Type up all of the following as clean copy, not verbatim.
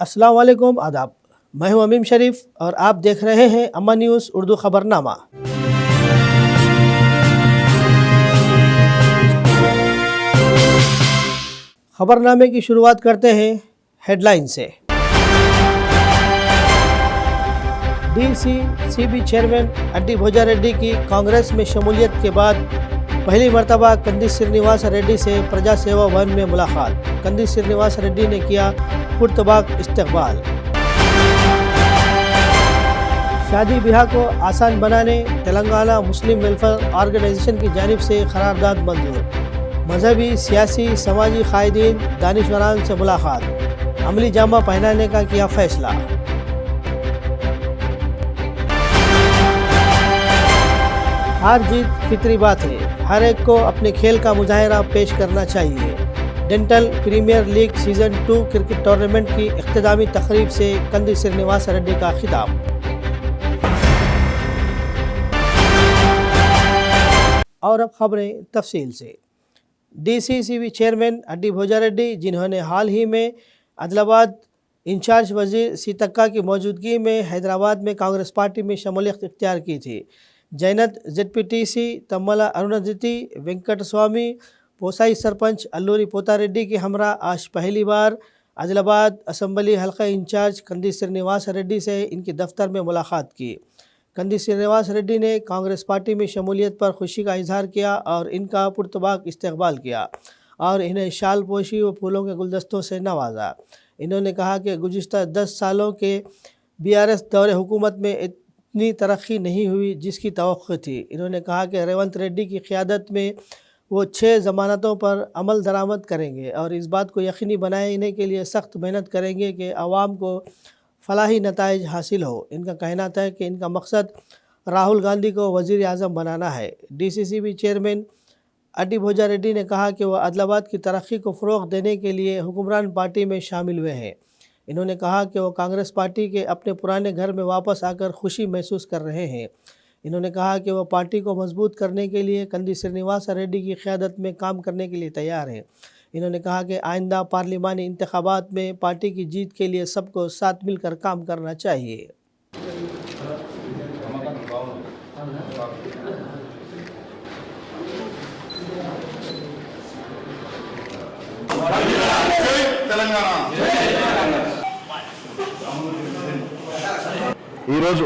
अस्सलाम वालेकुम आदाब। मैं हूं अमीम शरीफ और आप देख रहे हैं अम्मा न्यूज़ उर्दू खबरनामा। खबरनामे की शुरुआत करते हैं हेडलाइन से। डीसीसीबी चेयरमैन अड्डी भोजा रेड्डी की कांग्रेस में शमूलियत के बाद पहली मरतबा कंदी श्रीनिवास रेड्डी से प्रजा सेवा भवन में मुलाकात। कंदी श्रीनिवास रेड्डी ने किया पुरतबाक इस्तकबाल। शादी ब्याह को आसान बनाने तेलंगाना मुस्लिम वेलफेयर ऑर्गेनाइजेशन की जानिब से करारदाद मंजूर। मजहबी सियासी समाजी कायदीन दानिशवरान से मुलाकात। अमली जामा पहनाने का किया फैसला। हार जीत फितरी बात है, हर एक को अपने खेल का मुजाहिरा पेश करना चाहिए। Dental premier league season 2 cricket tournament की इख्तितामी तकरीब से कंदी श्रीनिवास रेड्डी का खिताब। और अब खबरें तफसील से। डीसीसीबी चेयरमैन अड्डी भोजा रेड्डी, जिन्होंने हाल ही में आदिलाबाद इंचार्ज वजीर सीतक्का की मौजूदगी में हैदराबाद में कांग्रेस पार्टी में शमूलियत इख्तियार की थी। जैनत जेडपीटीसी तम्मला अरुणदिति वेंकट स्वामी पोसाई सरपंच अल्लूरी पोतारेड्डी के हमरा आज पहली बार आदिलाबाद असम्बली हल्का इंचार्ज कंदी श्रीनिवास रेड्डी से इनके दफ्तर में मुलाकात की। कंदी श्रीनिवास रेड्डी ने कांग्रेस पार्टी में शमूलियत पर खुशी का इजहार किया और इनका पुरतबाक इस्तकबाल किया और इन्हें शाल पोशी व फूलों के गुलदस्तों से नवाजा। इन्होंने कहा कि गुज़िश्ता 10 सालों के बीआरएस दौरे हुकूमत में इतनी तरक्की नहीं हुई जिसकी तवक्को थी। इन्होंने कहा कि रेवंत रेड्डी की क़यादत में वो 6 ज़मानतों पर अमल दरामद करेंगे और इस बात को यकीनी बनाने के लिए सख्त मेहनत करेंगे कि आवाम को फलाही नताइज हासिल हो। इनका कहना था कि इनका मकसद राहुल गांधी को वज़ीर आज़म बनाना है। डीसीसीबी चेयरमैन अड्डी भोजा रेड्डी ने कहा कि वह आदिलाबाद की तरक्की को फ़रोग़ देने के लिए हुक्मरान पार्टी में शामिल हुए हैं। इन्होंने कहा कि वो कांग्रेस पार्टी के अपने पुराने घर में वापस आकर खुशी महसूस कर रहे हैं। इन्होंने कहा कि वह पार्टी को मजबूत करने के लिए कंदी श्रीनिवास रेड्डी की क़यादत में काम करने के लिए तैयार हैं। इन्होंने कहा कि आइंदा पार्लिमानी इंतखाबात में पार्टी की जीत के लिए सबको साथ मिलकर काम करना चाहिए। ఈరోజు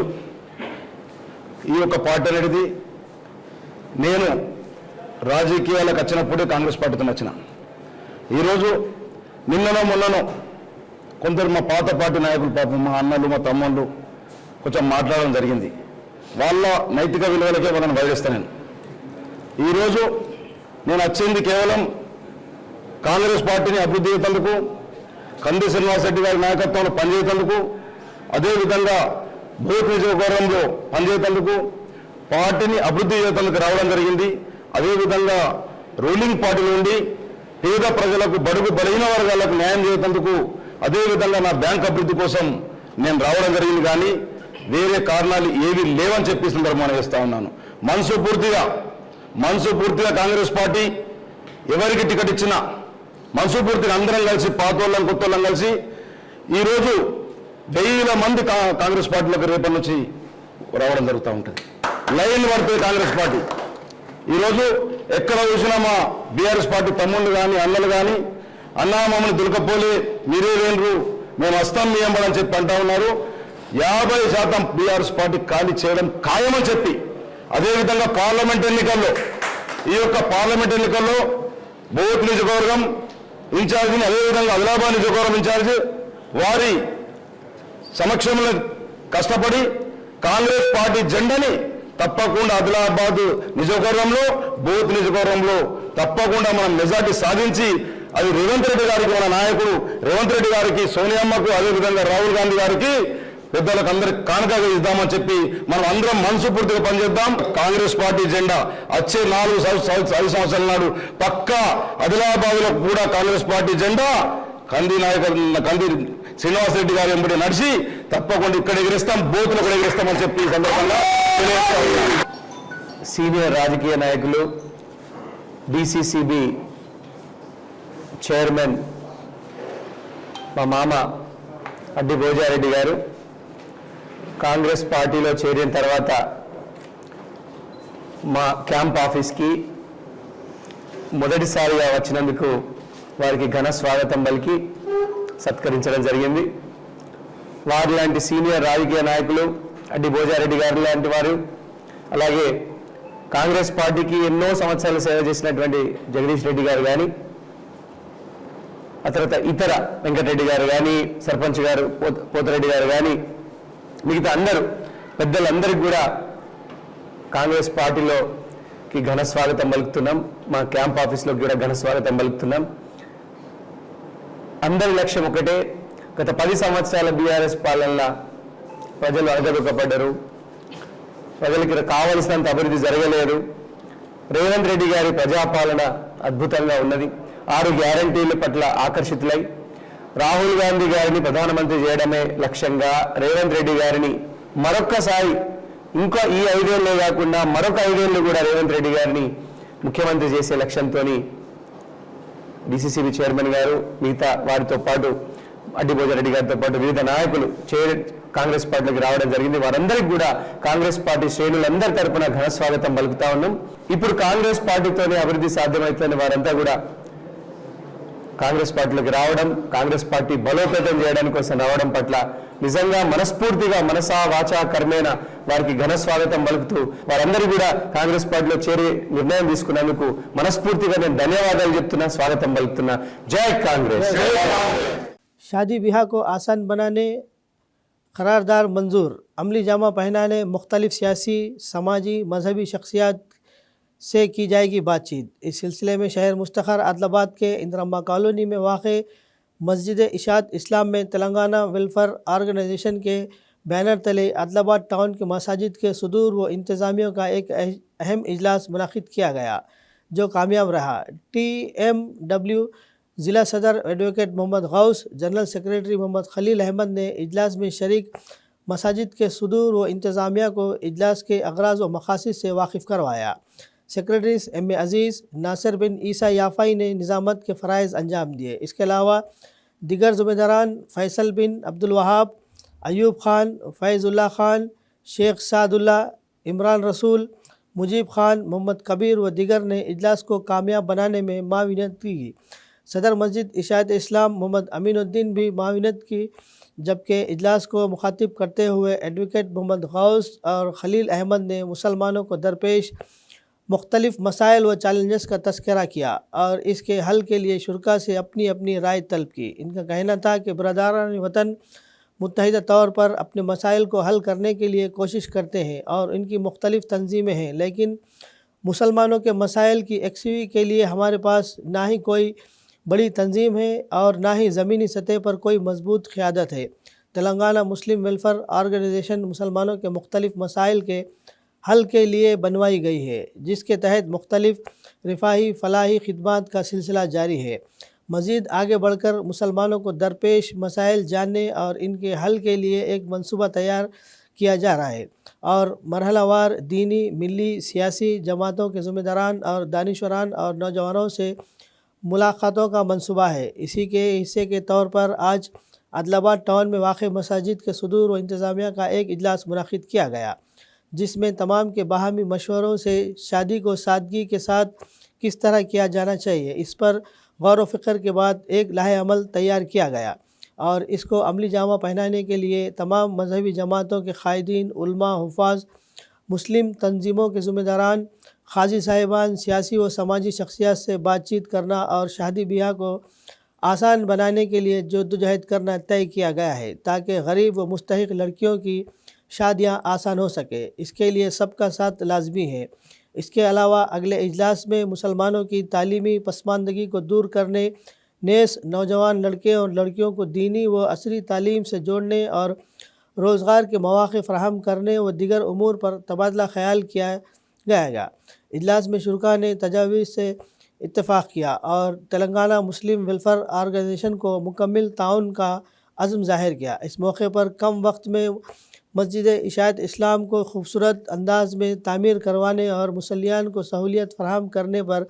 ఈ యొక్క పార్టీ అనేది నేను రాజకీయాలకు వచ్చినప్పుడే కాంగ్రెస్ పార్టీతో వచ్చిన. ఈరోజు నిన్ననో మొన్ననో కొందరు మా పాత పార్టీ నాయకులు పాపం మా అన్నలు మా తమ్ముళ్ళు కొంచెం మాట్లాడడం జరిగింది. వాళ్ళ నైతిక విలువలకే వాళ్ళని వైరిస్తాను నేను. ఈరోజు నేను వచ్చింది కేవలం కాంగ్రెస్ పార్టీని అభివృద్ధి చేసేందుకు, కంది శ్రీనివాస్ రెడ్డి గారి నాయకత్వంలో పనిచేసేందుకు, అదేవిధంగా బోత్ నియోజకవర్గంలో పనిచేసేందుకు, పార్టీని అభివృద్ధి చేసేందుకు రావడం జరిగింది. అదేవిధంగా రూలింగ్ పార్టీ నుండి పేద ప్రజలకు బడుగు బలహీన వర్గాలకు న్యాయం చేసేందుకు, అదేవిధంగా నా బ్యాంక్ అభివృద్ధి కోసం నేను రావడం జరిగింది. కానీ వేరే కారణాలు ఏవి లేవని చెప్పి సందర్భంగా చేస్తా ఉన్నాను. మనసుపూర్తిగా కాంగ్రెస్ పార్టీ ఎవరికి టికెట్ ఇచ్చినా మనసుపూర్తిగా అందరం కలిసి పాతోళ్ళం కొత్తోళ్ళం కలిసి ఈరోజు 1000 మంది కాంగ్రెస్ పార్టీలకు రేపటి నుంచి రావడం జరుగుతూ ఉంటుంది. లైన్ పడుతుంది కాంగ్రెస్ పార్టీ. ఈరోజు ఎక్కడ చూసినా మా బీఆర్ఎస్ పార్టీ తమ్ముళ్ళు కానీ అన్నలు కానీ అన్నా మమ్మల్ని దులకపోలే మీరే వేండ్రు మేము వస్తాం మీ ఎంబడని చెప్పి అంటా ఉన్నారు. 50% బీఆర్ఎస్ పార్టీ ఖాళీ చేయడం ఖాయమని చెప్పి, అదేవిధంగా పార్లమెంట్ ఎన్నికల్లో ఈ యొక్క పార్లమెంట్ ఎన్నికల్లో బోత్ నియోజకవర్గం ఇన్ఛార్జిని, అదేవిధంగా ఆదిలాబాద్ నియోజకవర్గం ఇన్ఛార్జి వారి సమక్షంలో కష్టపడి కాంగ్రెస్ పార్టీ జెండాని తప్పకుండా ఆదిలాబాద్ నియోజకవర్గంలో బోత్ నియోజకవర్గంలో తప్పకుండా మనం మెజార్టీ సాధించి అది రేవంత్ రెడ్డి గారికి, మన నాయకుడు రేవంత్ రెడ్డి గారికి, సోనియామ్మకు, అదేవిధంగా రాహుల్ గాంధీ గారికి పెద్దలకు అందరికి కానుకగా ఇద్దామని చెప్పి మనం అందరం మనసుపూర్తిగా పనిచేద్దాం. కాంగ్రెస్ పార్టీ జెండా వచ్చే 4 సంవత్సరాల నాడు పక్కా ఆదిలాబాద్లో కూడా కాంగ్రెస్ పార్టీ జెండా కంది శ్రీనివాస్ రెడ్డి గారు ఎంబడి నడిచి తప్పకుండా ఇక్కడ ఎగిరిస్తాం, బోతులు కూడా ఎగిరిస్తామని చెప్పి ఈ సందర్భంగా తెలియజేస్తా ఉన్నాం. సీనియర్ రాజకీయ నాయకులు డీసీసీబీ చైర్మన్ మా మామ అడ్డి భోజారెడ్డి గారు కాంగ్రెస్ పార్టీలో చేరిన తర్వాత మా క్యాంప్ ఆఫీస్కి మొదటిసారిగా వచ్చినందుకు వారికి ఘన స్వాగతం పలికి సత్కరించడం జరిగింది. వారి లాంటి సీనియర్ రాజకీయ నాయకులు అడ్డి భోజారెడ్డి గారు లాంటి వారు, అలాగే కాంగ్రెస్ పార్టీకి ఎన్నో సంవత్సరాలు సేవ చేసినటువంటి జగదీష్ రెడ్డి గారు కానీ, ఆ తర్వాత ఇతర వెంకటరెడ్డి గారు కానీ, సర్పంచ్ గారు పోతిరెడ్డి గారు కానీ, మిగతా అందరూ పెద్దలందరికీ కూడా కాంగ్రెస్ పార్టీలోకి ఘన స్వాగతం పలుకుతున్నాం. మా క్యాంప్ ఆఫీస్లోకి కూడా ఘన స్వాగతం పలుకుతున్నాం. అందరి లక్ష్యం ఒకటే, గత 10 సంవత్సరాల బీఆర్ఎస్ పాలనలో ప్రజలు అడగదొక్కపడ్డారు, ప్రజలకి కావలసినంత అభివృద్ధి జరగలేదు. రేవంత్ రెడ్డి గారి ప్రజాపాలన అద్భుతంగా ఉన్నది. 6 గ్యారంటీల పట్ల ఆకర్షితులై రాహుల్ గాంధీ గారిని ప్రధానమంత్రి చేయడమే లక్ష్యంగా రేవంత్ రెడ్డి గారిని మరొక్కసారి ఇంకా ఈ 5 ఏళ్ళే కాకుండా మరొక 5 ఏళ్ళు కూడా రేవంత్ రెడ్డి గారిని ముఖ్యమంత్రి చేసే లక్ష్యంతో డిసిసిబి చైర్మన్ గారు మిగతా వారితో పాటు అడ్డి భోజారెడ్డి గారితో పాటు వివిధ నాయకులు కాంగ్రెస్ పార్టీలోకి రావడం జరిగింది. వారందరికీ కూడా కాంగ్రెస్ పార్టీ శ్రేణులందరి తరపున ఘన స్వాగతం పలుకుతా ఉన్నాం. ఇప్పుడు కాంగ్రెస్ పార్టీతోనే అభివృద్ధి సాధ్యమవుతుందని వారంతా కూడా కాంగ్రెస్ పార్టీలోకి రావడం, కాంగ్రెస్ పార్టీ బలోపేతం చేయడానికి కోసం రావడం పట్ల నిజంగా మనస్ఫూర్తిగా మనసా వాచా కర్మేణ వారికి ఘన స్వాగతం పలుకుతూ వారందరూ కూడా కాంగ్రెస్ పార్టీలో చేరి నిర్ణయం తీసుకున్నందుకు మనస్ఫూర్తిగా నేను ధన్యవాదాలు చెప్తున్నా, స్వాగతం పలుకుతున్నా. జై కాంగ్రెస్. शादी ब्याह को आसान बनाने करारदार मंजूर, अमली जामा पहनाने मुख्तलिफ सियासी समाजी मजहबी शख्सियात से की जाएगी बातचीत। इस सिलसिले में शहर मुस्तखर आदिलाबाद के इंदिरम्मा कॉलोनी में वाक़े मस्जिद इशात इस्लाम में तेलंगाना वेलफेयर ऑर्गेनाइजेशन के बैनर तले आदिलाबाद टाउन के मसाजिद के सदूर व इंतज़ामियों का एक अहम इजलास मुनक़िद किया गया जो कामयाब रहा। TMW ज़िला सदर advocate Mohammad Ghaus, general secretary Mohammad Khalil Ahmad ने इजलास में शरीक मसाजिद के सदूर व इंतज़ामिया को इजलास के अगराज़ व मकासिद से वाकिफ़ करवाया। Secretary M.A. अज़ीज़, नासिर बिन ईसा याफ़ाई ने निज़ामत के फ़राइज़ अंजाम दिए। इसके अलावा दिगर ज़िम्मेदारान फ़ैसल बिन अब्दुल वहाब, अयूब ख़ान, फ़ैज़ुल्लाह ख़ान, शेख सादुल्ला, इमरान रसूल, मुजीब ख़ान, मोहम्मद कबीर व दिगर ने इजलास को कामयाब बनाने में माविनत की। सदर मस्जिद इशात इस्लाम मोहम्मद अमीनुद्दीन भी माविनत की, जबकि इजलास को मुखातिब करते हुए एडवोकेट मोहम्मद गौस और खलील अहमद ने मुसलमानों को दरपेश मुख्तलिफ मसाइल व चैलेंजेस का तस्करा किया और इसके हल के लिए शुरका से अपनी अपनी राय तलब की। इनका कहना था कि बरदरान वतन मुत्तहिदा तौर पर अपने मसाइल को हल करने के लिए कोशिश करते हैं और इनकी मुख्तलिफ तंजीमें हैं, लेकिन मुसलमानों के मसाइल की यकसुई के लिए हमारे पास ना ही कोई बड़ी तंजीम है और ना ही ज़मीनी सतह पर कोई मजबूत क़यादत है। तेलंगाना मुस्लिम वेलफेयर ऑर्गेनाइजेशन मुसलमानों के मुख्तलिफ मसाइल के हल के लिए बनवाई गई है, जिसके तहत मुख्तलिफ रिफाही फलाही खिदमात का सिलसिला जारी है। मज़ीद आगे बढ़कर मुसलमानों को दरपेश मसाइल जानने और इनके हल के लिए एक मंसूबा तैयार किया जा रहा है और मरहलावार दीनी मिली सियासी जमातों के ज़िम्मेदारान और दानिशवरान और नौजवानों से मुलाकातों का मंसूबा है। इसी के हिस्से के तौर पर आज आदिलाबाद टाउन में वाक़ मसाजिद के सदूर व इंतज़ामिया का एक इजलास मुनक़िद किया गया, जिसमें तमाम के बाहमी मशवरों से शादी को सादगी के साथ किस तरह किया जाना चाहिए इस पर गौर व फ़िक्र के बाद एक लाहे अमल तैयार किया गया और इसको अमली जामा पहनाने के लिए तमाम मजहबी जमातों के क़ायदीन, उलमा, हुफ़ाज़, मुस्लिम तंजीमों के ज़िम्मेदारान, क़ाज़ी साहिबान, सियासी व समाजी शख्सियत से बातचीत करना और शादी ब्याह को आसान बनाने के लिए जद्दोजहद करना तय किया गया है, ताकि गरीब व मुस्तहिक़ लड़कियों की शादियां आसान हो सके। इसके लिए सबका साथ लाजमी है। इसके अलावा अगले इजलास में मुसलमानों की तालीमी पसमानदगी को दूर करने, नेस नौजवान लड़के और लड़कियों को दीनी व असरी तालीम से जोड़ने और रोज़गार के मौक़े फ़राहम करने व दीगर उमूर पर तबादला ख़याल किया जाएगा। इजलास में शुरका ने तजावीज़ से इत्तेफाक किया और तेलंगाना मुस्लिम वेलफेयर ऑर्गेनाइजेशन को मुकम्मल ताउन का अज़्म ज़ाहिर किया। इस मौके पर कम वक्त में मस्जिद इशात इस्लाम को खूबसूरत अंदाज में तामीर करवाने और मुसल्लियान को सहूलियत फ़राहम करने पर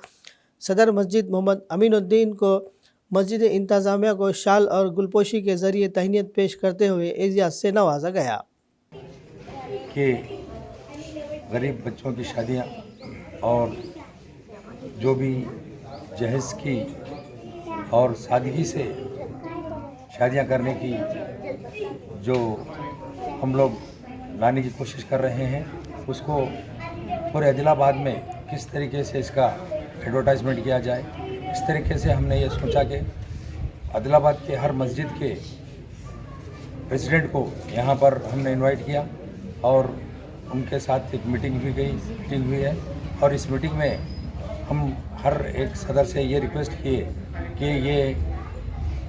सदर मस्जिद मोहम्मद अमीनुद्दीन को मस्जिद इंतजामिया को शाल और गुलपोशी के जरिए तहनीत पेश करते हुए एजाज से नवाजा गया। कि गरीब बच्चों की शादियाँ और जो भी जहेज़ की और सादगी से शादियाँ करने की जो हम लोग लाने की कोशिश कर रहे हैं, उसको पूरे आदिलाबाद में किस तरीके से इसका एडवर्टाइजमेंट किया जाए, इस तरीके से हमने ये सोचा कि आदिलाबाद के हर मस्जिद के प्रेसिडेंट को यहाँ पर हमने इनवाइट किया और उनके साथ एक मीटिंग हुई है और इस मीटिंग में हम हर एक सदर से ये रिक्वेस्ट किए कि ये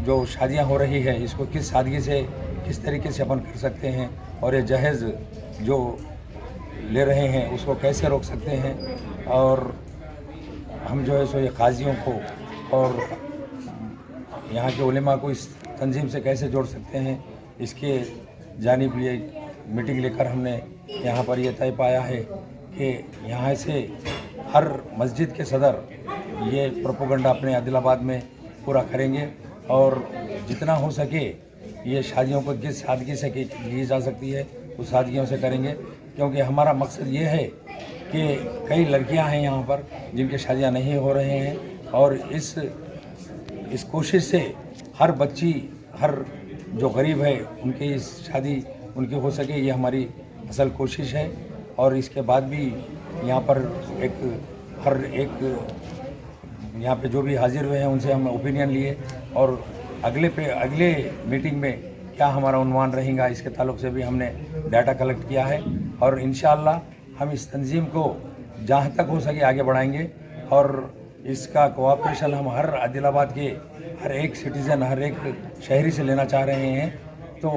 जो शादियाँ हो रही है इसको किस सादगी से किस तरीके से अपन कर सकते हैं और ये जहेज़ जो ले रहे हैं उसको कैसे रोक सकते हैं और हम जो है सो ये काजियों को और यहाँ के उलेमा को इस तंजीम से कैसे जोड़ सकते हैं, इसके जानिब ये मीटिंग लेकर हमने यहाँ पर ये तय पाया है कि यहाँ से हर मस्जिद के सदर ये प्रोपोगंडा अपने आदिलाबाद में पूरा करेंगे और जितना हो सके ये शादियों को जिस सादगी से की जा सकती है उस सादगियों से करेंगे, क्योंकि हमारा मकसद ये है कि कई लड़कियां हैं यहाँ पर जिनकी शादियाँ नहीं हो रहे हैं और इस कोशिश से हर बच्ची हर जो गरीब है उनकी इस शादी उनकी हो सके, ये हमारी असल कोशिश है। और इसके बाद भी यहाँ पर हर एक यहाँ पे जो भी हाजिर हुए हैं उनसे हम ओपिनियन लिए और अगले मीटिंग में क्या हमारा उन्वान रहेगा इसके ताल्लुक़ से भी हमने डाटा कलेक्ट किया है और इंशाअल्लाह हम इस तंजीम को जहाँ तक हो सके आगे बढ़ाएंगे और इसका कोऑपरेशन हम हर आदिलाबाद के हर एक सिटीज़न हर एक शहरी से लेना चाह रहे हैं। तो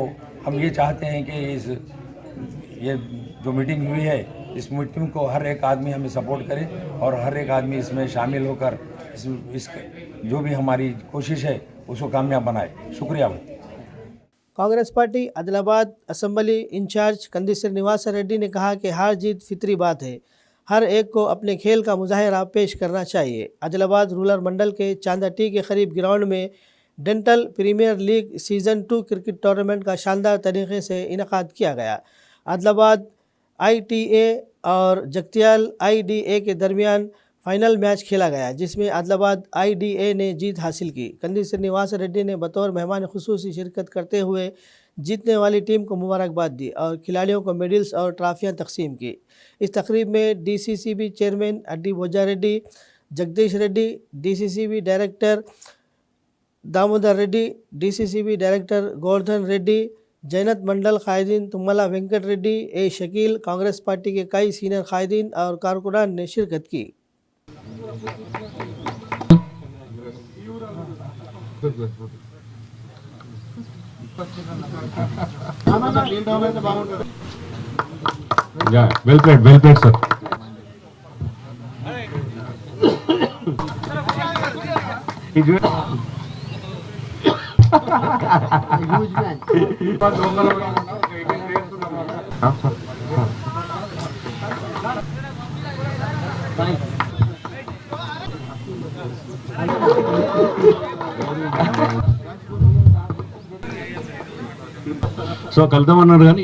हम ये चाहते हैं कि ये जो मीटिंग हुई है इस मीटिंग को हर एक आदमी हमें सपोर्ट करे और हर एक आदमी इसमें शामिल होकर इस जो भी हमारी कोशिश है उसको कामयाब बनाए। शुक्रिया भाई। Congress party Adilabad assembly in charge कंदिसर निवास रेड्डी ने कहा कि हार जीत फितरी बात है, हर एक को अपने खेल का मुजाहिरा पेश करना चाहिए। आदिलाबाद रूरल मंडल के चांदाटी के करीब ग्राउंड में dental premier league season 2 cricket tournament का शानदार तरीके से इनेकाद किया गया। आदिलाबाद ITA और जगतियाल IDA के दरमियान फाइनल मैच खेला गया जिसमें आदिलाबाद IDA ने जीत हासिल की। कंदिसर निवास रेड्डी ने बतौर मेहमान खुसूसी शिरकत करते हुए जीतने वाली टीम को मुबारकबाद दी और खिलाड़ियों को मेडल्स और ट्रॉफियां तकसीम की। इस तकरीब में DCCB chairman Addi Bhoja Reddy, Jagdish Reddy, DCCB director Damodar Reddy, DCCB director Govardhan Reddy, Jainath mandal कायदीन तुम्मला वेंकट रेड्डी, ए शकील, कांग्रेस पार्टी के कई सीनियर कायदीन और कारकुनान ने शिरकत की। Well played, sir. సో కలుద్దామన్నారు కానీ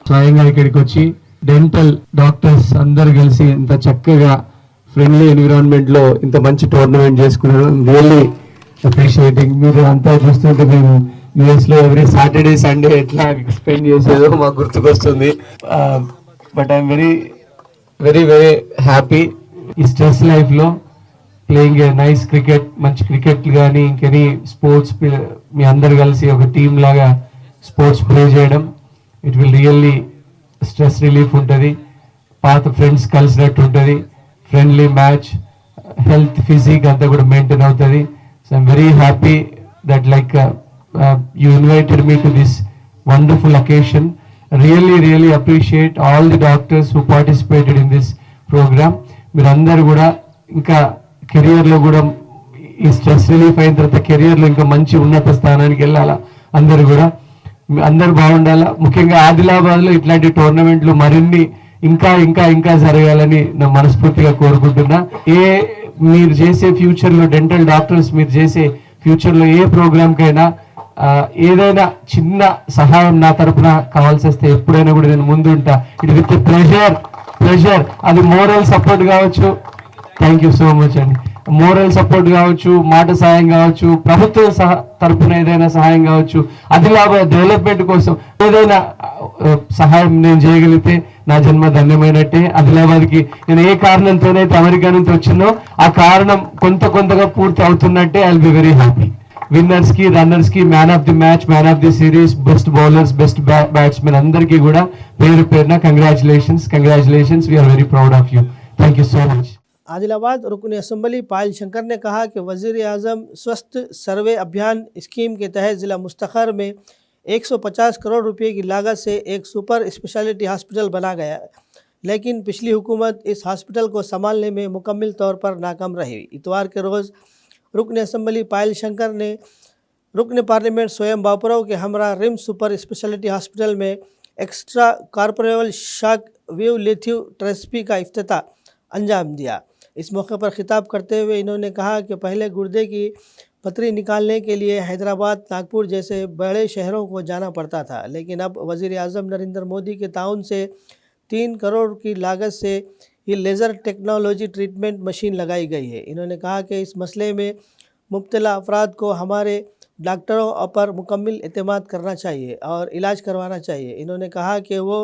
స్వయంగా ఇక్కడికి వచ్చి డెంటల్ డాక్టర్స్ అందరు కలిసి ఇంత చక్కగా ఫ్రెండ్లీ ఎన్విరాన్మెంట్ లో ఇంత మంచి టోర్నమెంట్ చేసుకున్నారు. Really appreciating. మీరు అంతా చూస్తుంటే మేము యూఎస్ లో ఎవ్రీ సాటర్డే సండే ఎట్లా స్పెండ్ చేసేదో మాకు గుర్తుకొస్తుంది. But I'm very very very happy ఈ స్ట్రెస్ లైఫ్ లో ప్లేయింగ్ ఏ నైస్ క్రికెట్, మంచి క్రికెట్ కానీ ఇంకెనీ స్పోర్ట్స్ మీ అందరు కలిసి ఒక టీమ్ లాగా స్పోర్ట్స్ ప్లే చేయడం, it will really stress relief ఉంటుంది, పాత ఫ్రెండ్స్ కలిసినట్టు ఉంటుంది, ఫ్రెండ్లీ మ్యాచ్, హెల్త్ ఫిజిక్ అంతా కూడా మెయింటైన్ అవుతుంది. So I'm very happy that you invited me to this wonderful occasion. Really appreciate all the doctors who participated in this program. మీరందరూ కూడా ఇంకా కెరియర్లో కూడా ఈ స్ట్రెస్ రిలీఫ్ అయిన తర్వాత కెరియర్లో ఇంకా మంచి ఉన్నత స్థానానికి వెళ్ళాలా. అందరూ కూడా అందరు బాగుండాలా. ముఖ్యంగా ఆదిలాబాద్లో ఇట్లాంటి టోర్నమెంట్లు మరిన్ని ఇంకా జరగాలని నా మనస్ఫూర్తిగా కోరుకుంటున్నా. మీరు చేసే ఫ్యూచర్లో డెంటల్ డాక్టర్స్ మీరు చేసే ఫ్యూచర్లో ఏ ప్రోగ్రామ్కైనా ఏదైనా చిన్న సహాయం నా తరపున కావాల్సి వస్తే ఎప్పుడైనా కూడా నేను ముందు ఉంటా. It with pleasure. అది మోరల్ సపోర్ట్ కావచ్చు. థ్యాంక్ యూ సో మచ్ అండి. మోరల్ సపోర్ట్ కావచ్చు, మాట సహాయం కావచ్చు, ప్రభుత్వం తరపున ఏదైనా సహాయం కావచ్చు, ఆదిలాబాద్ డెవలప్మెంట్ కోసం ఏదైనా సహాయం నేను చేయగలిగితే నా జన్మ ధన్యమైనట్టే. ఆదిలాబాద్కి నేను ఏ కారణంతోనైతే అమెరికా నుంచి వచ్చినో ఆ కారణం కొంతగా పూర్తి అవుతున్నట్టే. I will be very happy. Winners కి, రన్నర్స్ కి, man of the match, man of the series, best bowlers, best batsmen అందరికీ కూడా పేరున congratulations. We are very proud of you. Thank you so much. Adilabad रुकन असम्बली पायल शंकर ने कहा कि वज़ीर आज़म स्वस्थ सर्वे अभियान स्कीम के तहत ज़िला मुस्तखर में 150 करोड़ रुपए की लागत से एक सुपर स्पेशलिटी हॉस्पिटल बना गया, लेकिन पिछली हुकूमत इस हॉस्पिटल को संभालने में मुकम्मल तौर पर नाकाम रही। इतवार के रोज़ रुकन असम्बली पायल शंकर ने रुकन पार्लियामेंट स्वयं बापुराव के हमरा रिम्स सुपर स्पेशलिटी हॉस्पिटल में एक्स्ट्रा कॉर्पोरेबल शॉक वेव लेथिव थेरेपी का इफ्तिताह अंजाम दिया। इस मौके पर खिताब करते हुए इन्होंने कहा कि पहले गुर्दे की पथरी निकालने के लिए हैदराबाद, नागपुर जैसे बड़े शहरों को जाना पड़ता था, लेकिन अब वज़ीर आज़म नरेंद्र मोदी के ताउन से 3 करोड़ की लागत से ये लेज़र टेक्नोलॉजी ट्रीटमेंट मशीन लगाई गई है। इन्होंने कहा कि इस मसले में मुब्तला अफराद को हमारे डॉक्टरों पर मुकम्मल एतमाद करना चाहिए और इलाज करवाना चाहिए। इन्होंने कहा कि वो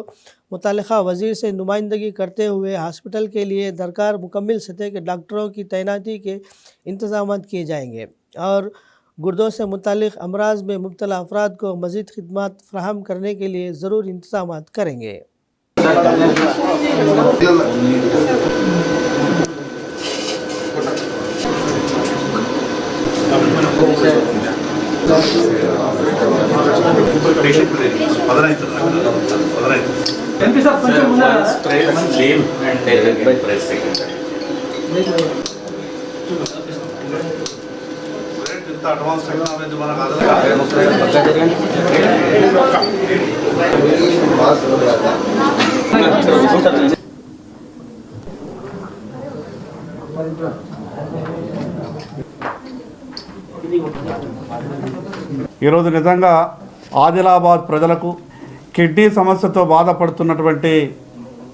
मुतल्लिक़ा वज़ीर से नुमाइंदगी करते हुए हॉस्पिटल के लिए दरकार मुकम्मल सतह के डॉक्टरों की तैनाती के इंतज़ाम किए जाएंगे और गुर्दों से मुतालिक अमराज में मुब्तला अफराद को मज़ीद खिदमात फराहम करने के लिए ज़रूर इंतज़ाम करेंगे। ఈరోజు నిజంగా ఆదిలాబాద్ ప్రజలకు కిడ్నీ సమస్యతో బాధపడుతున్నటువంటి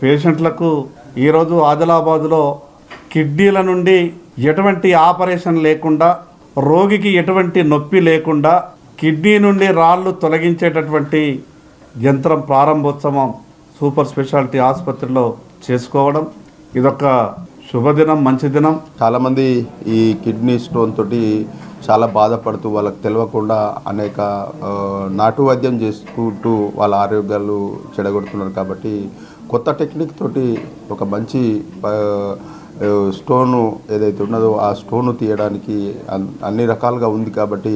పేషెంట్లకు ఈరోజు ఆదిలాబాద్లో కిడ్నీల నుండి ఎటువంటి ఆపరేషన్ లేకుండా, రోగికి ఎటువంటి నొప్పి లేకుండా కిడ్నీ నుండి రాళ్ళు తొలగించేటటువంటి యంత్రం ప్రారంభోత్సవం సూపర్ స్పెషాలిటీ ఆసుపత్రిలో చేసుకోవడం ఇదొక శుభదినం, మంచి దినం. చాలామంది ఈ కిడ్నీ స్టోన్ తోటి చాలా బాధపడుతూ వాళ్ళకి తెలియకుండా అనేక నాటు వైద్యం చేసుకుంటూ వాళ్ళ ఆరోగ్యాలు చెడగొడుతున్నారు. కాబట్టి కొత్త టెక్నిక్ తోటి ఒక మంచి స్టోను ఏదైతే ఉన్నదో ఆ స్టోను తీయడానికి అన్ని రకాలుగా ఉంది. కాబట్టి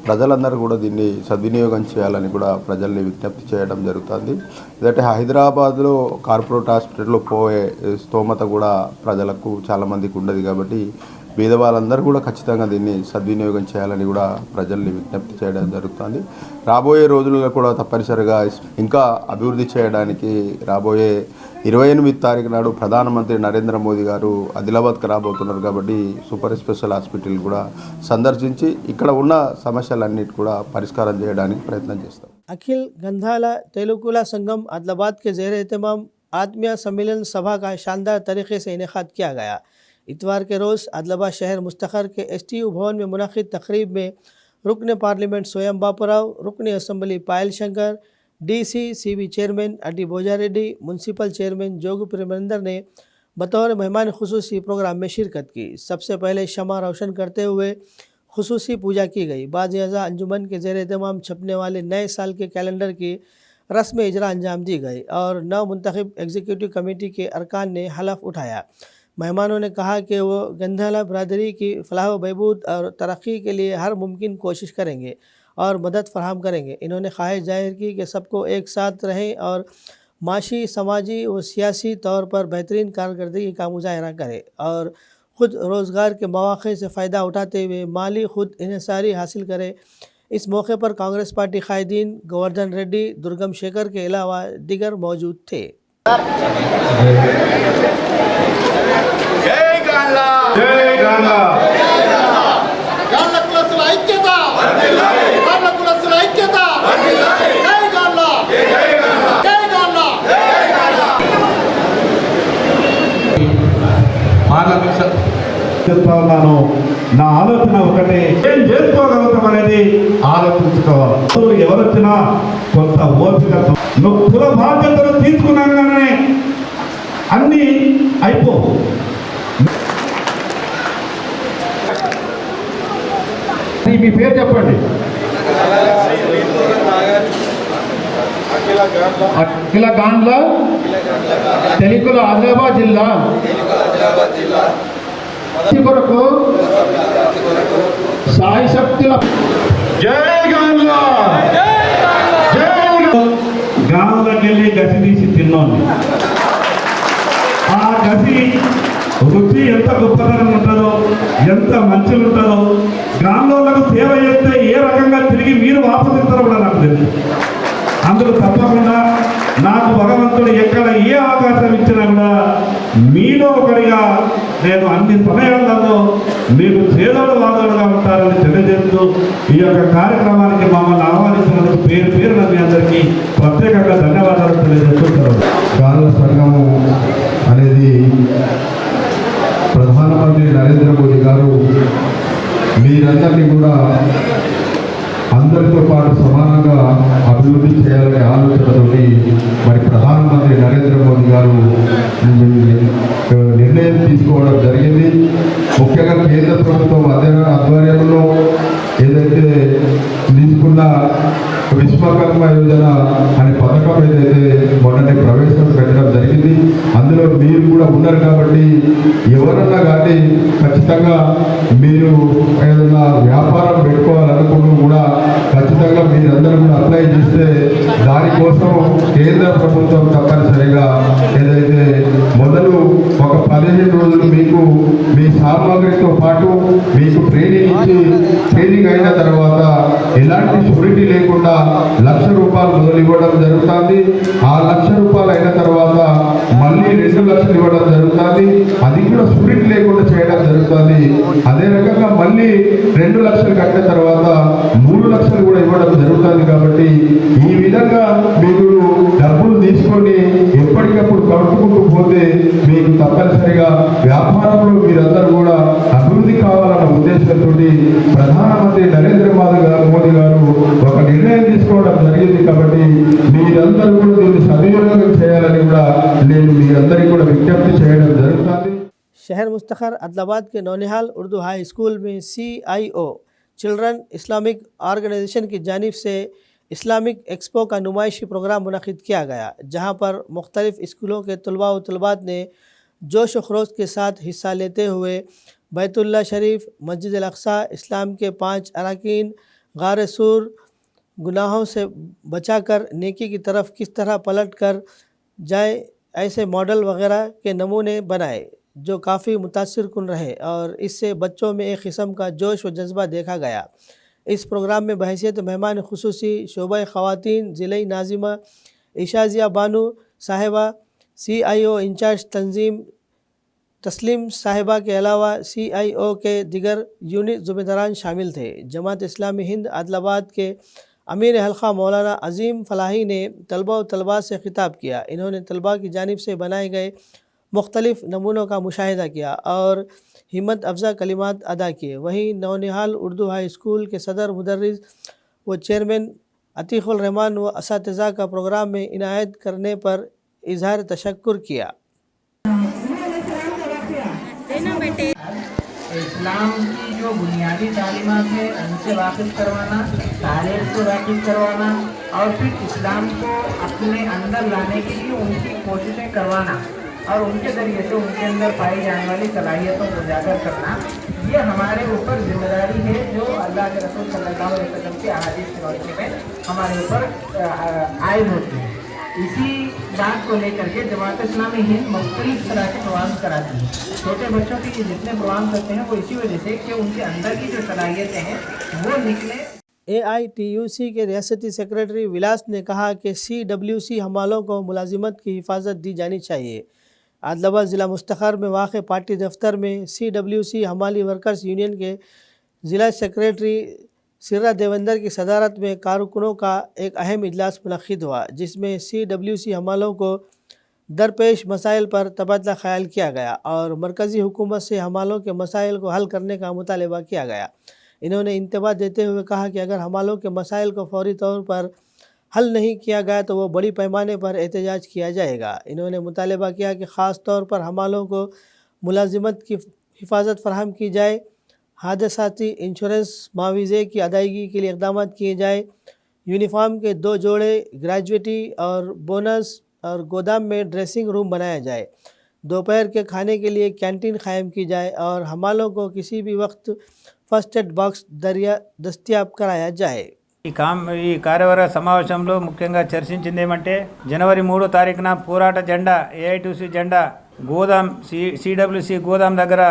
ప్రజలందరూ కూడా దీన్ని సద్వినియోగం చేయాలని కూడా ప్రజల్ని విజ్ఞప్తి చేయడం జరుగుతుంది. ఎందుకంటే హైదరాబాద్లో కార్పొరేట్ హాస్పిటల్లో పోయే స్తోమత కూడా ప్రజలకు చాలామందికి ఉండదు. కాబట్టి పేదవాళ్ళందరూ కూడా ఖచ్చితంగా దీన్ని సద్వినియోగం చేయాలని కూడా ప్రజల్ని విజ్ఞప్తి చేయడం జరుగుతుంది. రాబోయే రోజుల్లో కూడా తప్పనిసరిగా ఇంకా అభివృద్ధి చేయడానికి రాబోయే 28 తారీఖు నాడు ప్రధానమంత్రి నరేంద్ర మోదీ గారు ఆదిలాబాద్కి రాబోతున్నారు. కాబట్టి సూపర్ స్పెషల్ హాస్పిటల్ కూడా సందర్శించి ఇక్కడ ఉన్న సమస్యలన్నిటి కూడా పరిష్కారం చేయడానికి ప్రయత్నం చేస్తాం. अखिल गंधाला तेलुकुला संगम आदिलाबाद के ज़ेर एहतमाम आत्मीय सम्मेलन सभा का शानदार तरीके से इनेकाद किया गया। इतवार के रोज़ आदिलाबाद शहर मुस्तखर के STU भवन में मुनाकिद तकरीब में रुकन पार्लियामेंट स्वयं बापुराव, रुकन assembly Payal Shankar, DCCB chairman Addi Bhoja Reddy, municipal chairman Jogu Premendra ने बतौर मेहमान खुसूसी प्रोग्राम में शिरकत की। सबसे पहले शमा रोशन करते हुए खुसूसी पूजा की गई। बाज़-ए-अज़ा अंजुमन के ज़ेर एहतमाम छपने वाले नए साल के कैलेंडर की रस्म इजरा अंजाम दी गई और नव मुंतखब एग्जीक्यूटिव कमेटी के अरकान ने हलफ उठाया। मेहमानों ने कहा कि वो गंधाला बरादरी की फलाह व बहबूद और तरक्की के लिए हर मुमकिन कोशिश करेंगे और मदद फराहम करेंगे। इन्होंने ख्वाहिश जाहिर की कि सबको एक साथ रहें और माशी, समाजी व सियासी तौर पर बेहतरीन कारकर्दगी का मुजाहरा करें और ख़ुद रोज़गार के मौक़े से फ़ायदा उठाते हुए माली खुद इन्हिसारी हासिल करें। इस मौके पर कांग्रेस पार्टी कायदीन गोवर्धन रेड्डी, दुर्गम शेखर के अलावा दीगर मौजूद थे। చెప్తా ఉన్నాను, నా ఆలోచన ఒకటే, ఏం చేసుకోగలుగుతాం అనేది ఆలోచించుకోవాలి. ఎవరొచ్చినా కొంత ఓపిక, నువ్వు కుల బాధ్యతలు తీసుకున్నాగానే అన్నీ అయిపో. మీ పేరు చెప్పండి. అఖిల గాండ్ల తెలుగుల ఆదిలాబాద్ జిల్లా కొరకు సాయి శక్తుల గ్రామంలోకి వెళ్ళి గసి తీసి తిన్నోండి. ఆ గసి రుచి ఎంత గొప్పతనం ఉంటుందో, ఎంత మంచిగా ఉంటుందో, గ్రామంలోకి సేవ చేస్తే ఏ రకంగా తిరిగి మీరు వాపసిస్తారో కూడా నాకు తెలుసు. అందులో తప్పకుండా నాకు భగవంతుడు ఎక్కడ ఏ అవకాశం ఇచ్చినా కూడా మీలో ఒకరిగా నేను అన్ని సమయాలలో మీకు చేదోడు వాదోడుగా ఉంటారని తెలియజేస్తూ ఈ యొక్క కార్యక్రమానికి మమ్మల్ని ఆహ్వానించినందుకు పేరు పేరున మీ అందరికీ ప్రత్యేకంగా ధన్యవాదాలు తెలియజేస్తున్నాను. గాండ్ల సంఘము అనేది ప్రధానమంత్రి నరేంద్ర మోదీ గారు మీరందరినీ కూడా అందరితో పాటు సమానంగా అభివృద్ధి చేయాలనే ఆలోచనతోటి మరి ప్రధానమంత్రి నరేంద్ర మోదీ గారు నిర్ణయం తీసుకోవడం జరిగింది. ముఖ్యంగా కేంద్ర ప్రభుత్వం ఆధ్వర్యంలో ఏదైతే తీసుకున్న విశ్వకర్మ యోజన అనే పథకం ఏదైతే మొన్నటి ప్రవేశం పెట్టడం జరిగింది, అందులో మీరు కూడా ఉన్నారు కాబట్టి ఎవరన్నా కానీ ఖచ్చితంగా మీరు ఏదైనా వ్యాపారం పెట్టుకోవాలనుకున్నా కూడా ఖచ్చితంగా మీరందరూ కూడా అప్లై చేస్తే దానికోసం కేంద్ర ప్రభుత్వం తప్పనిసరిగా ఏదైతే మొదలు ఒక 15 రోజులు మీకు మీ సామాగ్రితో పాటు మీకు ట్రైనింగ్ అయిన తర్వాత ఎలాంటి షూరిటీ లేకుండా ₹1,00,000 మొదలు ఇవ్వడం జరుగుతుంది. ఆ ₹1,00,000 అయిన తర్వాత మళ్ళీ 2 లక్షలు ఇవ్వడం జరుగుతుంది. అది కూడా షూరిటీ లేకుండా చేయడం జరుగుతుంది. అదే రకంగా మళ్ళీ 2 లక్షలు కట్టిన తర్వాత 3 లక్షలు కూడా ఇవ్వడం జరుగుతుంది. కాబట్టి ఈ విధంగా మీరు డబ్బులు తీసుకొని ఎప్పటికప్పుడు కట్టుకుంటూ పోతే మీకు తప్పనిసరిగా వ్యాపారంలో మీరందరూ కూడా అభివృద్ధి కావాలన్న ఉద్దేశంతో ప్రధానమంత్రి నరేంద్ర మోదీ గారు ఒక నిర్ణయం తీసుకోవడం జరిగింది. కాబట్టి మీరందరూ కూడా దీన్ని సద్వినియోగం చేయాలని కూడా నేను మీరందరికీ కూడా విజ్ఞప్తి చేయడం జరుగుతుంది. शहर मुस्तखर आदिलाबाद के नौनिहाल उर्दू हाई स्कूल में CIO चिल्ड्रन इस्लामिक ऑर्गेनाइजेशन की जानिब से इस्लामिक एक्सपो का नुमाइशी प्रोग्राम मुनक़िद किया गया, जहां पर मुख्तलिफ़ स्कूलों के तलबा व तलबात ने जोश व खरोश के साथ हिस्सा लेते हुए बैतुल्लाह शरीफ, मस्जिद अल-अक़सा, इस्लाम के 5 अरकान, गार सूर, गुनाहों से बचाकर नेकी की तरफ किस तरह पलट कर जाए, ऐसे मॉडल वगैरह के नमूने बनाए जो काफ़ी मुतासिरकुन रहे और इससे बच्चों में एक किस्म का जोश व जज्बा देखा गया। इस प्रोग्राम में बहैसियत मेहमान खुसूसी शोबा ख़वातीन ज़िले नाज़िमा इशाजिया बानू साहिबा, CIO इंचार्ज तंजीम तस्लीम साहिबा के अलावा CIO के दिगर यूनिट ज़िम्मेदारान शामिल थे। जमात इस्लामी हिंद आदिलाबाद के अमीर हल्का मौलाना अज़ीम फलाही ने तलबा व तलबात से खिताब किया। इन्होंने तलबा की जानिब से बनाए गए मुख्तलिफ़ नमूनों का मुशाहिदा किया और हिम्मत अफ़ज़ा कलिमात अदा किए। वहीं नौनिहाल उर्दू हाई स्कूल के सदर मुदर्रिस व चेयरमैन अतीक़ुर रहमान व असातिज़ा का प्रोग्राम में इनायत करने पर इजहार तशक्कुर किया। इस्लाम की जो बुनियादी तालीमात है उनसे वाकिफ़ करवाना, तारीख़ को वाकिफ़ करवाना और फिर इस्लाम को अपने अंदर लाने के लिए उनकी कोशिशें करवाना और उनके ज़रिए से उनके अंदर पाई जाने वाली सलाहियतों को उजागर करना, ये हमारे ऊपर जिम्मेदारी है जो अल्लाह के रसूल सल्लल्लाहु अलैहि वसल्लम की अहादीस की रोशनी में हमारे ऊपर आयद होती है। इसी बात को लेकर के जमात इस्लामी हिंद मुख्तलिफ तरह के प्रोग्राम कराती है। छोटे बच्चों के ये जितने प्रोग्राम करते हैं वो इसी वजह से कि उनके अंदर की जो सलाहियतें हैं वो निकले। AITUC के रियासती सेक्रेटरी विलास ने कहा कि CWC हमालों को मुलाजिमत की हिफाजत दी जानी चाहिए। आदिलाबाद ज़िला मुस्तखर में वाक़ पार्टी दफ्तर में CWC हमाली वर्कर्स यूनियन के ज़िला सेक्रेटरी सिर्रा देवेंद्र की सदारत में कारकुनों का एक अहम इजलास मुनक़्क़िद हुआ, जिसमें CWC हमालों को दरपेश मसाइल पर तबादला ख्याल किया गया और मरकज़ी हुकूमत से हमालों के मसाइल को हल करने का मुतालबा किया गया। इन्होंने इंतबाह देते हुए कहा कि अगर हमालों के मसाइल को फौरी तौर पर हल नहीं किया गया तो वो बड़ी पैमाने पर एहतजाज किया जाएगा। इन्होंने मुतालबा किया कि ख़ास तौर पर हमालों को मुलाजिमत की हिफाजत फराहम की जाए, हादसाती इंश्योरेंस मुआवजे की अदायगी के लिए इक़दाम किए जाए, यूनिफॉर्म के 2 जोड़े ग्रेजुएटी और बोनस और गोदाम में ड्रेसिंग रूम बनाया जाए, दोपहर के खाने के लिए कैंटीन कायम की जाए और हमालों को किसी भी वक्त ఫస్ట్ ఎయిడ్ బాక్స్ దస్తియాబ్ कराया जाए। ఈ కార్యవర్గ సమావేశంలో ముఖ్యంగా చర్చించింది ఏమంటే జనవరి 3వ తారీఖున పోరాట జెండా AITUC జెండా గోదాం CWC గోదాం దగ్గర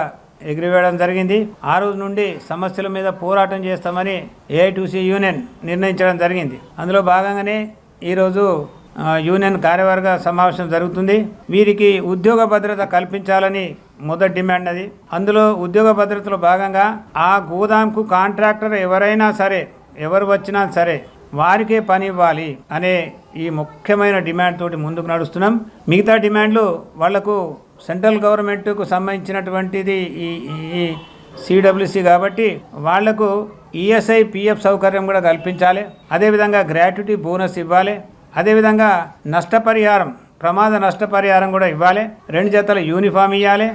ఎగిరివేయడం జరిగింది। ఆ రోజు నుండి సమస్యల మీద పోరాటం చేస్తామని AITUC యూనియన్ నిర్ణయించడం జరిగింది। అందులో భాగంగానే ఈరోజు యూనియన్ కార్యవర్గ సమావేశం జరుగుతుంది। వీరికి ఉద్యోగ భద్రత కల్పించాలని మొదటి డిమాండ్ అది। అందులో ఉద్యోగ భద్రతలో భాగంగా ఆ గోదాంకు కాంట్రాక్టర్ ఎవరైనా సరే ఎవరు వచ్చినా సరే వారికే పని ఇవ్వాలి అనే ఈ ముఖ్యమైన డిమాండ్ తోటి ముందుకు నడుస్తున్నాం। మిగతా డిమాండ్లు వాళ్లకు సెంట్రల్ గవర్నమెంట్కు సంబంధించినటువంటిది ఈ CWC కాబట్టి వాళ్లకు ESI PF సౌకర్యం కూడా కల్పించాలి, అదేవిధంగా గ్రాట్యుటీ బోనస్ ఇవ్వాలి, అదేవిధంగా నష్టపరిహారం ప్రమాద నష్టపరిహారం కూడా ఇవ్వాలి, 2 జతల యూనిఫామ్ ఇవ్వాలి,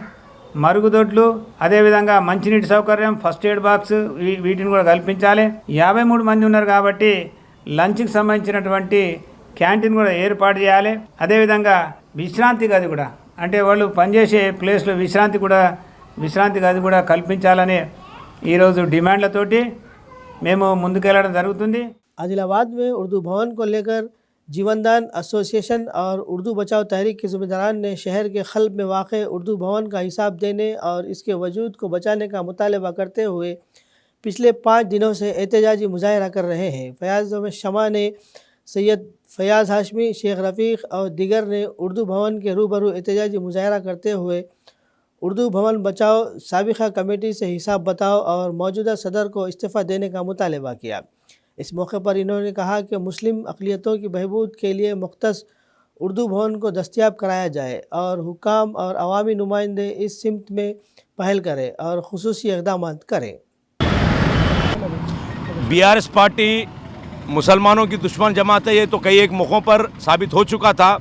మరుగుదొడ్లు, అదేవిధంగా మంచినీటి సౌకర్యం, ఫస్ట్ ఎయిడ్ బాక్స్ వీటిని కూడా కల్పించాలి। 53 మంది ఉన్నారు కాబట్టి లంచ్కి సంబంధించినటువంటి క్యాంటీన్ కూడా ఏర్పాటు చేయాలి, అదేవిధంగా విశ్రాంతి గది కూడా అంటే వాళ్ళు పనిచేసే ప్లేస్లో విశ్రాంతి గది కూడా కల్పించాలని ఈరోజు డిమాండ్లతోటి మేము ముందుకెళ్ళడం జరుగుతుంది। आदिलाबाद में उर्दू भवन को लेकर जीवनदान एसोसिएशन और उर्दू बचाओ तहरीक के ज़िम्मेदारान ने शहर के खल्ब में वाक़ उर्दू भवन का हिसाब देने और इसके वजूद को बचाने का मुतालबा करते हुए पिछले 5 दिनों से एहतजाजी मुजाहरा कर रहे हैं। फयाज़ शमा ने, सैयद फयाज़ हाशमी, शेख रफ़ीक और दीगर ने उर्दू भवन के रूबरू एहतजाजी मुजाहरा करते हुए उर्दू भवन बचाओ साबिक़ा कमेटी से हिसाब बताओ और मौजूदा सदर को इस्तीफ़ा देने का मुतालबा किया। इस मौके पर इन्होंने कहा कि मुस्लिम अक़लियतों की बहबूद के लिए मुख्तस उर्दू भवन को दस्तियाब कराया जाए और हुकाम और अवामी नुमाइंदे इस सिमत में पहल करें और खुसूसी इक़दाम करें। BRS पार्टी मुसलमानों की दुश्मन जमात है, ये तो कई एक मौक़ों पर साबित हो चुका था,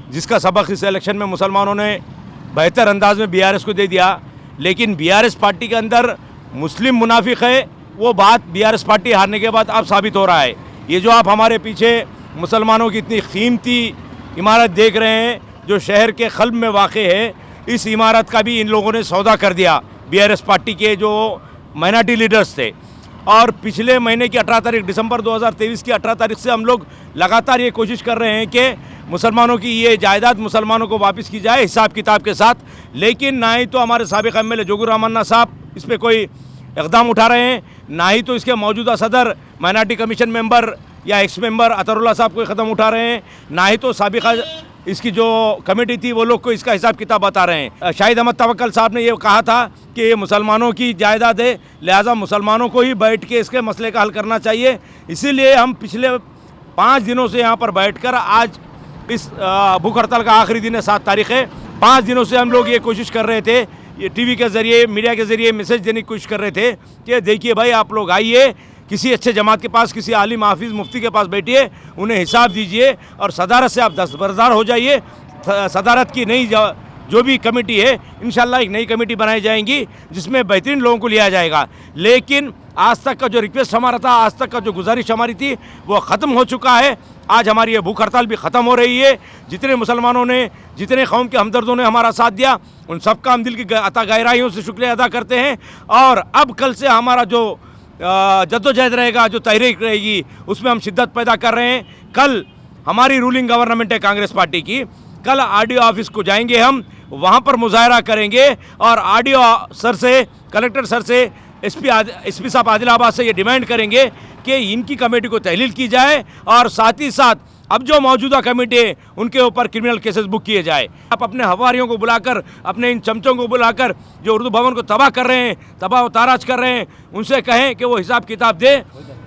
जिसका सबक इस इलेक्शन में मुसलमानों ने बेहतर अंदाज में BRS को दे दिया। लेकिन BRS पार्टी के अंदर मुस्लिम मुनाफिक है, वो बात BRS पार्टी हारने के बाद अब साबित हो रहा है। ये जो आप हमारे पीछे मुसलमानों की इतनी कीमती इमारत देख रहे हैं जो शहर के क़ल्ब में वाक़ है, इस इमारत का भी इन लोगों ने सौदा कर दिया। BRS पार्टी के जो माइनॉरिटी लीडर्स थे, और पिछले महीने की 18 तारीख दिसंबर 2023 की 18 तारीख से हम लोग लगातार ये कोशिश कर रहे हैं कि मुसलमानों की ये जायदाद मुसलमानों को वापस की जाए हिसाब किताब के साथ। लेकिन ना ही तो हमारे साबिक़ MLA जोगुर रहमान साहब इस पर कोई इक़दाम उठा रहे हैं, ना ही तो इसके मौजूदा सदर माइनॉरिटी कमीशन मेंबर या एक्स मेंबर अतरुल्लाह साहब कोई कदम उठा रहे हैं, ना ही तो साबिक़ा इसकी जो कमेटी थी वो लोग को इसका हिसाब किताब बता रहे हैं। शाहिद अहमद तवक्कल साहब ने ये कहा था कि ये मुसलमानों की जायदाद है, लिहाजा मुसलमानों को ही बैठ के इसके मसले का हल करना चाहिए। इसीलिए हम पिछले 5 दिनों से यहाँ पर बैठकर आज इस भूख हड़ताल का आखिरी दिन है, 7 तारीख है। 5 दिनों से हम लोग ये कोशिश कर रहे थे, ये टीवी के ज़रिए मीडिया के ज़रिए मैसेज देने की कोशिश कर रहे थे कि देखिए भाई आप लोग आइए, किसी अच्छे जमात के पास, किसी आलिम हाफिज़ मुफ्ती के पास बैठिए, उन्हें हिसाब दीजिए और सदारत से आप दस्तबरदार हो जाइए। सदारत की नई जो भी कमेटी है इंशाल्लाह एक नई कमेटी बनाई जाएंगी जिसमें बेहतरीन लोगों को लिया जाएगा। लेकिन आज तक का जो रिक्वेस्ट हमारा था, आज तक का जो गुजारिश हमारी थी वो ख़त्म हो चुका है। आज हमारी ये भूख हड़ताल भी ख़त्म हो रही है। जितने मुसलमानों ने, जितने कौम के हमदर्दों ने हमारा साथ दिया, उन सबका हम दिल की अता गहराइयों से शुक्रिया अदा करते हैं। और अब कल से हमारा जो जद्दोजहद रहेगा, जो तहरीक रहेगी, उसमें हम शिद्दत पैदा कर रहे हैं। कल हमारी रूलिंग गवर्नमेंट है कांग्रेस पार्टी की, कल आरडीओ ऑफिस को जाएंगे हम, वहाँ पर मुजाहरा करेंगे और आरडीओ सर से, कलेक्टर सर से, एसपी साहब आदिलाबाद से ये डिमांड करेंगे कि इनकी कमेटी को तहलील की जाए और साथ ही साथ अब जो मौजूदा कमेटी है उनके ऊपर क्रिमिनल केसेस बुक किए जाए। आप अपने हवारियों को बुलाकर, अपने इन चमचों को बुलाकर जो उर्दू भवन को तबाह कर रहे हैं, तबाह व ताराज कर रहे हैं, उनसे कहें कि वो हिसाब किताब दे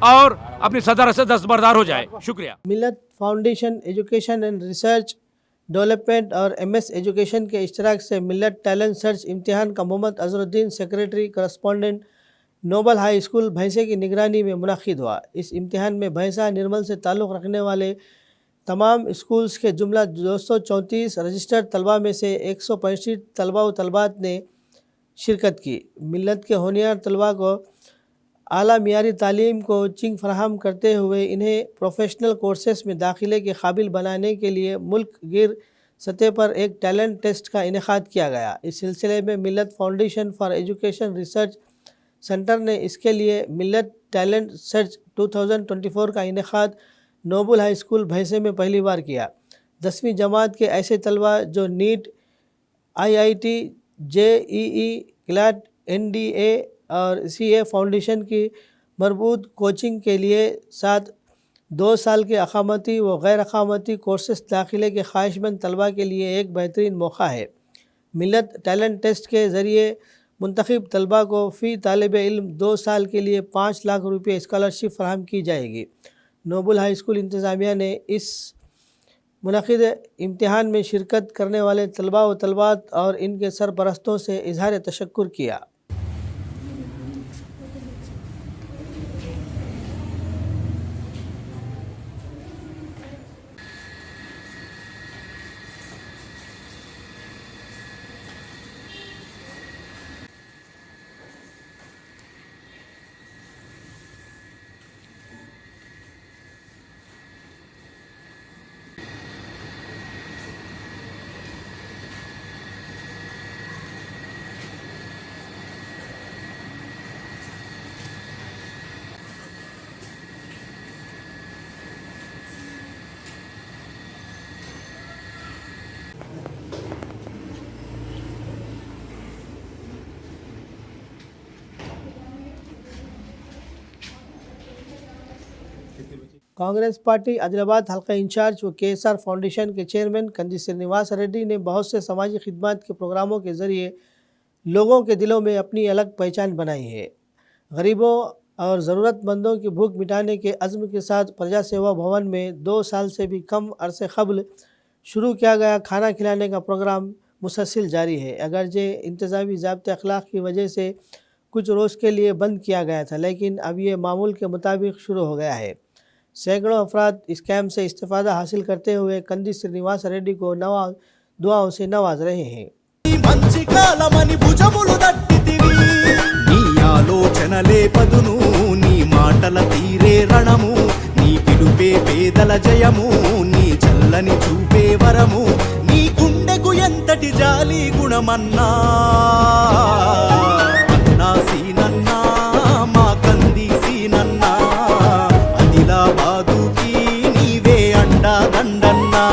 और अपनी सदर से दस्तबरदार हो जाए। शुक्रिया। Millat foundation education and research development और MS एजुकेशन के इश्तराक से मिल्लत टैलेंट सर्च इम्तिहान का Mohammad Azharuddin secretary correspondent noble high school Bhainsa की निगरानी में मुनक़िद हुआ। इस इम्तिहान में भैंसा निर्मल से ताल्लुक़ रखने वाले तमाम स्कूल्स के जुमला 234 रजिस्टर्ड तलबा में से 165 तलबा व तलबात ने शिरकत की। मिल्लत के होनियार तलबा को आला मियारी तालीम को चिंग फराहम करते हुए इन्हें प्रोफेशनल कोर्सेस में दाखिले के काबिल बनाने के लिए मुल्क गिर सतह पर एक टैलेंट टेस्ट का इनेकाद किया गया। इस सिलसिले में मिल्लत foundation for education research centre ने इसके लिए मिल्लत टैलेंट सर्च 2024 का इनेकाद नोबल हाई स्कूल भैंसे में पहली बार किया। 10वीं जमात के ऐसे तलबा जो NEET, IIT, JEE, CLAT, NDA और CA फाउंडेशन की मरबूत कोचिंग के लिए साथ 2 साल के अकामती व गैर अकामती कोर्सेस दाखिले के ख्वाहिशमंद तलबा के लिए एक बेहतरीन मौका है। मिल्लत टैलेंट टेस्ट के ज़रिए मुंतखब तलबा को फ़ी तालिब इल्म 2 साल के लिए 5 लाख रुपये स्कॉलरशिप फराहम की जाएगी। नोबल हाई स्कूल इंतज़ामिया ने इस मुनक़िद इम्तिहान में शिरकत करने वाले तलबा व तलबात और इनके सरपरस्तों से इज़हार तशक्कुर किया। कांग्रेस पार्टी आदिलाबाद हल्का इंचार्ज व KSR फाउंडेशन के चेयरमैन कंदी श्रीनिवास रेड्डी ने बहुत से समाजी खिदमत के प्रोग्रामों के ज़रिए लोगों के दिलों में अपनी अलग पहचान बनाई है। गरीबों और ज़रूरतमंदों की भूख मिटाने के अज़्म के साथ प्रजा सेवा भवन में 2 साल से भी कम अरसे क़ब्ल शुरू किया गया खाना खिलाने का प्रोग्राम मुसलसल जारी है। अगरचे इंतज़ामी ज़ाब्ते अखलाक की वजह से कुछ रोज़ के लिए बंद किया गया था, लेकिन अब ये मामूल के मुताबिक शुरू हो गया है। सैकड़ों अफराद इस कैम्प से इस्तिफ़ादा हासिल करते हुए कंदी श्रीनिवास रेड्डी को दुआओं से नवाज रहे हैं। మంచి కాలమని భుజములు దట్టితివి నీ ఆలోచనలే పదును నీ మాటల తీరే రణము నీ పిలుపే పేదల జయము నీ చల్లని చూపే వరము నీ గుండెకు ఎంతటి జాలి గుణమన్నా అన్నా సీనన్నా మా కంది సీనన్నా ఆదిలాబాదుకి నీవే అండా దండన్నా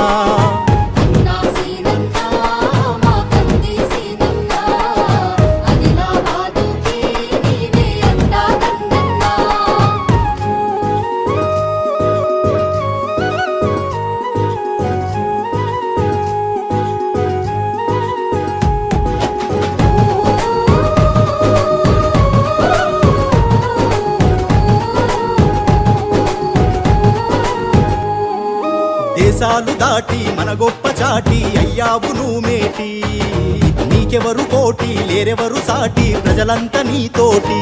దేశాలు దాటి మన గొప్ప చాటి అయ్యావు నువ్వు మేటి నీకెవరు పోటీ లేరెవరు సాటి ప్రజలంతా నీతోటి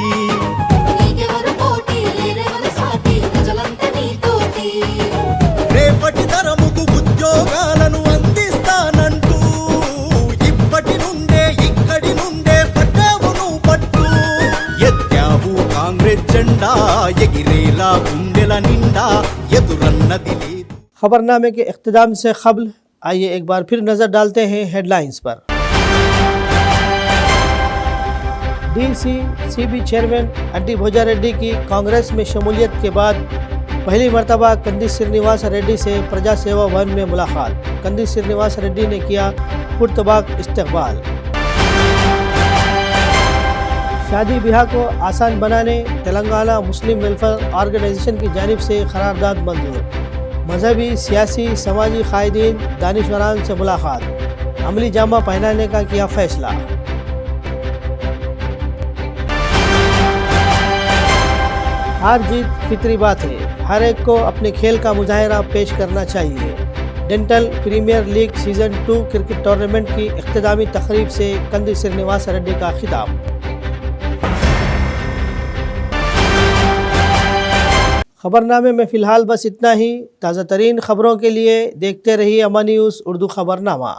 రేపటి తరముకు ఉద్యోగాలను అందిస్తానంటూ ఇప్పటి నుండే ఇక్కడి నుండే పట్టావు నువ్వు పట్టు ఎత్తావు కాంగ్రెస్ జెండా ఎగిరేలా గుండెల నిండా ఎదురన్నది లేదు। खबरनामे के इख्तिताम से क़ब्ल आइए एक बार फिर नज़र डालते हैं हेडलाइंस पर। DCCB चेयरमैन अड्डी भोजा रेड्डी की कांग्रेस में शमूलियत के बाद पहली मरतबा कंदी श्रीनिवास रेड्डी से प्रजा सेवा भवन में मुलाकात। कंदी श्रीनिवास रेड्डी ने किया पुरतबाक इस्तकबाल। शादी ब्याह को आसान बनाने तेलंगाना मुस्लिम वेलफेयर ऑर्गेनाइजेशन की जानिब से करारदाद मंजूर। मजहबी, सियासी, समाजी कायदीन, दानिशवरान से मुलाकात। अमली जामा पहनाने का किया फैसला। हार जीत फितरी बात है, हर एक को अपने खेल का मुजाहिरा पेश करना चाहिए। Dental premier league season 2 cricket tournament की इख्तितामी तकरीब से कंदी श्रीनिवास रेड्डी का खिताब। खबरनामे में फ़िलहाल बस इतना ही। ताज़ा तरीन खबरों के लिए देखते रहिए अमा न्यूज़ उर्दू खबरनामा।